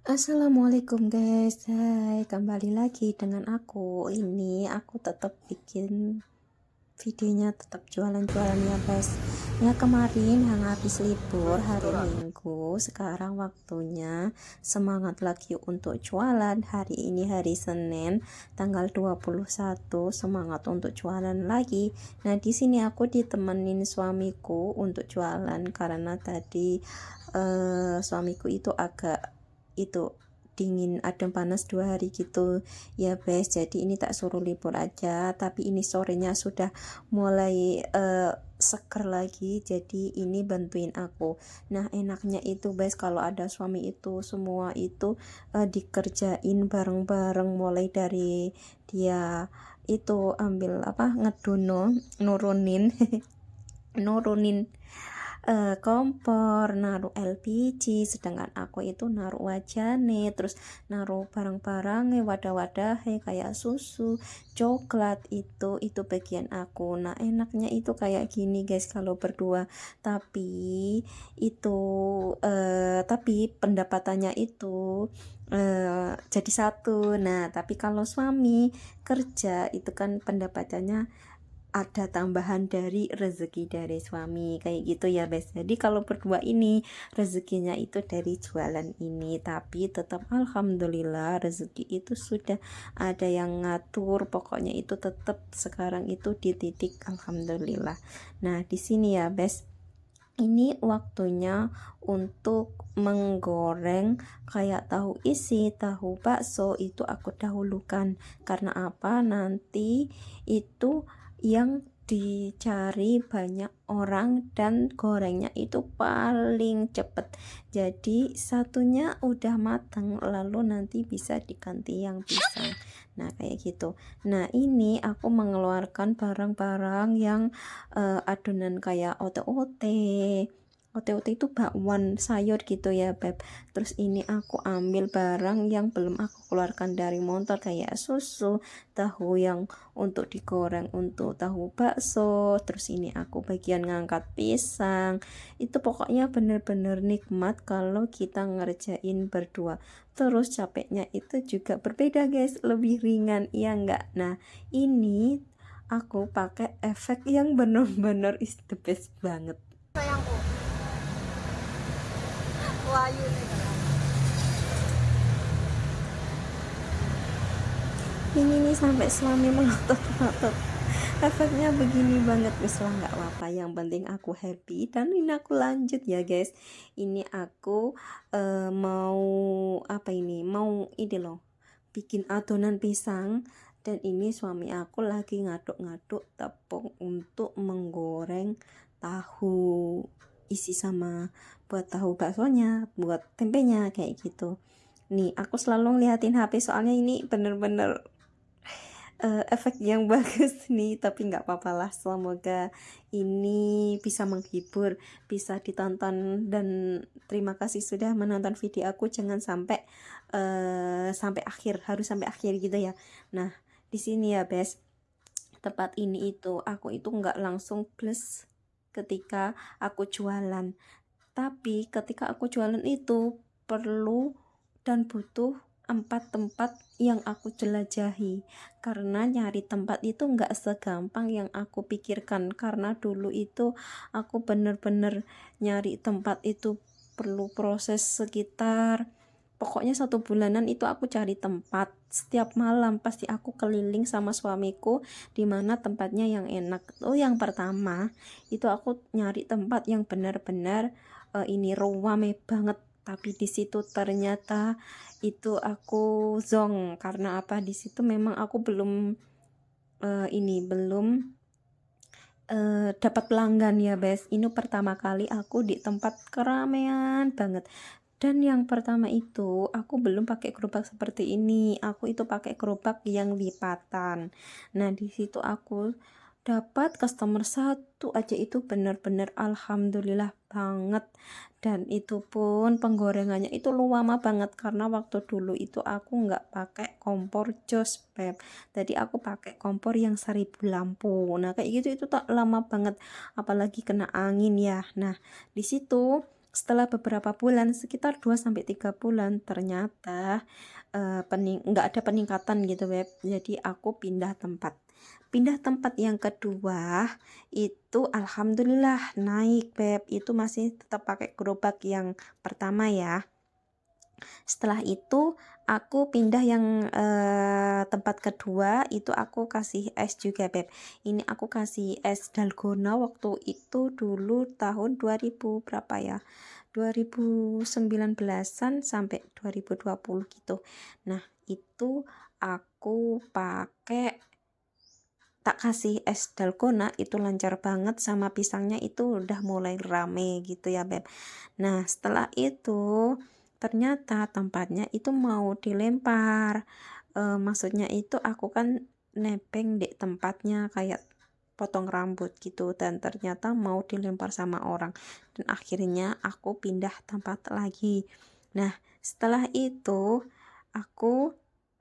Assalamualaikum guys, hai kembali lagi dengan aku. Ini aku tetap bikin videonya, tetap jualan-jualan ya guys. Ya kemarin yang habis libur hari Minggu, sekarang waktunya semangat lagi untuk jualan. Hari ini hari Senin tanggal 21, semangat untuk jualan lagi. Nah di sini aku ditemenin suamiku untuk jualan karena tadi suamiku itu agak itu dingin adem panas 2 hari gitu ya guys, jadi ini tak suruh libur aja, tapi ini sorenya sudah mulai seger lagi, jadi ini bantuin aku. Nah enaknya itu guys kalau ada suami itu semua itu dikerjain bareng-bareng, mulai dari dia itu ambil apa ngedono nurunin nurunin kompor, naruh LPG, sedangkan aku itu naruh wajane, terus naruh barang-barangnya, wadah-wadahnya kayak susu, coklat, itu bagian aku. Nah enaknya itu kayak gini guys kalau berdua, tapi itu tapi pendapatannya itu jadi satu. Nah tapi kalau suami kerja itu kan pendapatannya ada tambahan dari rezeki dari suami kayak gitu ya guys. Jadi kalau berdua ini rezekinya itu dari jualan ini, tapi tetap alhamdulillah rezeki itu sudah ada yang ngatur, pokoknya itu tetap sekarang itu di titik alhamdulillah. Nah di sini ya guys, ini waktunya untuk menggoreng kayak tahu isi, tahu bakso, itu aku dahulukan. Karena apa? Nanti itu yang dicari banyak orang dan gorengnya itu paling cepet. Jadi satunya udah matang, lalu nanti bisa diganti yang pisang. Nah kayak gitu. Nah ini aku mengeluarkan barang-barang yang adonan kayak ote-ote. Ote-ote itu bakwan sayur gitu ya beb. Terus ini aku ambil barang yang belum aku keluarkan dari motor kayak susu, tahu yang untuk digoreng untuk tahu bakso. Terus ini aku bagian ngangkat pisang. Itu pokoknya bener-bener nikmat kalau kita ngerjain berdua. Terus capeknya itu juga berbeda guys, lebih ringan ya enggak. Nah ini aku pakai efek yang bener-bener is the best banget. Sayangku, Wahyu nih. Ini nih sampai suami melotot-melotot. Efeknya begini banget, wis lah nggak apa-apa, yang penting aku happy. Dan ini aku lanjut ya guys. Ini aku mau apa ini, mau ini loh, bikin adonan pisang. Dan ini suami aku lagi ngaduk-ngaduk tepung untuk menggoreng tahu isi sama buat tahu baksonya, buat tempenya kayak gitu. Nih aku selalu ngeliatin HP soalnya ini bener-bener efek yang bagus nih, tapi nggak apa-apa lah, semoga ini bisa menghibur, bisa ditonton, dan terima kasih sudah menonton video aku. Jangan sampai sampai akhir, harus sampai akhir gitu ya. Nah di sini ya bes, tempat ini itu aku itu nggak langsung plus ketika aku jualan, tapi ketika aku jualan itu perlu dan butuh 4 tempat yang aku jelajahi, karena nyari tempat itu nggak segampang yang aku pikirkan. Karena dulu itu aku bener-bener nyari tempat itu perlu proses sekitar, pokoknya 1 bulanan itu aku cari tempat. Setiap malam pasti aku keliling sama suamiku di mana tempatnya yang enak. Oh yang pertama itu aku nyari tempat yang benar-benar ini rame banget, tapi di situ ternyata itu aku zong. Karena apa, di situ memang aku belum ini belum dapat pelanggan ya guys. Ini pertama kali aku di tempat keramaian banget. Dan yang pertama itu aku belum pakai gerobak seperti ini. Aku itu pakai gerobak yang lipatan. Nah, di situ aku dapat customer satu aja itu bener-bener alhamdulillah banget. Dan itu pun penggorengannya itu lama banget karena waktu dulu itu aku nggak pakai kompor jos beb. Tadi aku pakai kompor yang 1000 lampu. Nah kayak gitu itu tak lama banget, apalagi kena angin ya. Nah di situ Setelah beberapa bulan, sekitar 2 sampai 3 bulan, ternyata nggak ada peningkatan gitu Beb. Jadi aku pindah tempat. Pindah tempat yang kedua itu alhamdulillah naik Beb. Itu masih tetap pakai gerobak yang pertama ya. Setelah itu aku pindah yang tempat kedua, itu aku kasih es juga Beb. Ini aku kasih es dalgona waktu itu dulu tahun 2000 berapa ya, 2019-an sampai 2020 gitu. Nah itu aku pakai, tak kasih es dalgona itu lancar banget, sama pisangnya itu udah mulai rame gitu ya Beb. Nah setelah itu ternyata tempatnya itu mau dilempar. Maksudnya itu aku kan nebeng di tempatnya kayak potong rambut gitu, dan ternyata mau dilempar sama orang, dan akhirnya aku pindah tempat lagi. Nah setelah itu aku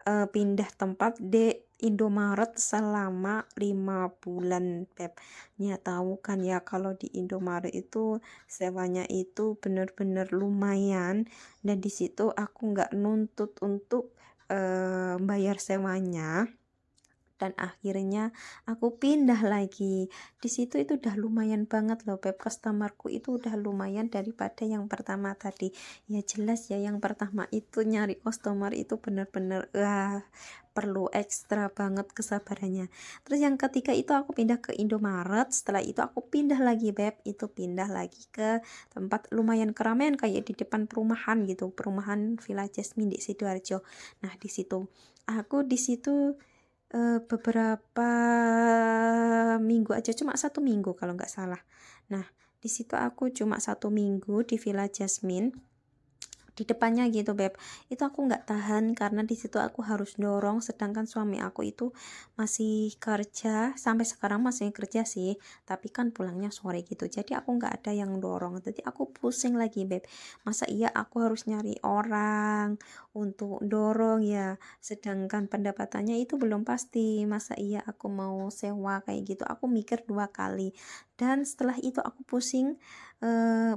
pindah tempat di Indomaret selama 5 bulan Beb. Ya tahu kan ya kalau di Indomaret itu sewanya itu bener-bener lumayan, dan di situ aku nggak nuntut untuk bayar sewanya, dan akhirnya aku pindah lagi. Di situ itu udah lumayan banget loh Beb, customerku itu udah lumayan daripada yang pertama tadi. Ya jelas ya, yang pertama itu nyari customer itu bener-bener perlu ekstra banget kesabarannya. Terus yang ketiga itu aku pindah ke Indomaret. Setelah itu aku pindah lagi Beb, itu pindah lagi ke tempat lumayan keramaian kayak di depan perumahan gitu, perumahan Villa Jasmine di Sidoarjo. Nah di situ aku beberapa minggu aja, cuma 1 minggu kalau nggak salah. Nah di situ aku cuma 1 minggu di Villa Jasmine, di depannya gitu Beb. Itu aku nggak tahan karena di situ aku harus dorong, sedangkan suami aku itu masih kerja, sampai sekarang masih kerja sih, tapi kan pulangnya sore gitu, jadi aku nggak ada yang dorong, jadi aku pusing lagi Beb. Masa iya aku harus nyari orang untuk dorong ya, sedangkan pendapatannya itu belum pasti. Masa iya aku mau sewa kayak gitu, aku mikir 2 kali. Dan setelah itu aku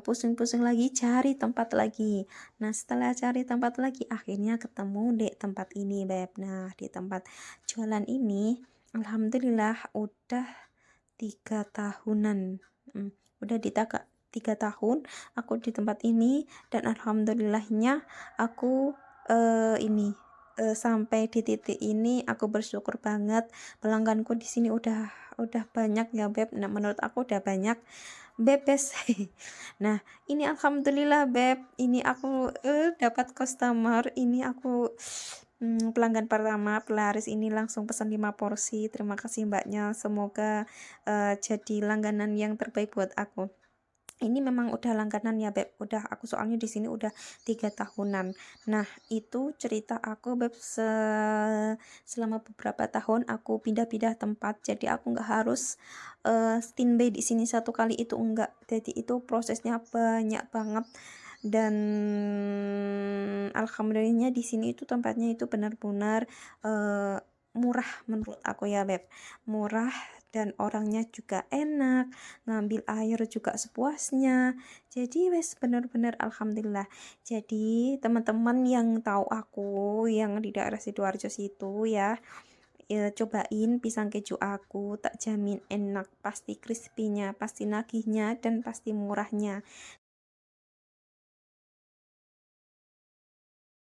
pusing-pusing lagi cari tempat lagi. Nah setelah cari tempat lagi akhirnya ketemu di tempat ini Beb. Nah di tempat jualan ini alhamdulillah udah 3 tahunan. Udah di 3 tahun aku di tempat ini, dan alhamdulillahnya aku sampai di titik ini aku bersyukur banget. Pelangganku di sini udah banyak ya Beb. Nah menurut aku udah banyak bebes. Nah ini alhamdulillah Beb, ini aku dapat customer, ini aku pelanggan pertama, pelaris ini langsung pesan 5 porsi. Terima kasih mbaknya, semoga jadi langganan yang terbaik buat aku. Ini memang udah langganan ya Beb, udah aku soalnya di sini udah 3 tahunan. Nah itu cerita aku Beb, selama beberapa tahun aku pindah-pindah tempat, jadi aku nggak harus standby di sini satu kali, itu enggak. Jadi itu prosesnya banyak banget, dan alhamdulillahnya di sini itu tempatnya itu benar-benar murah menurut aku ya Beb, murah, dan orangnya juga enak, ngambil air juga sepuasnya. Jadi wes bener-bener alhamdulillah. Jadi teman-teman yang tahu aku yang di daerah Sidoarjo situ ya, cobain pisang keju aku, tak jamin enak, pasti crispy-nya, pasti nagihnya, dan pasti murahnya.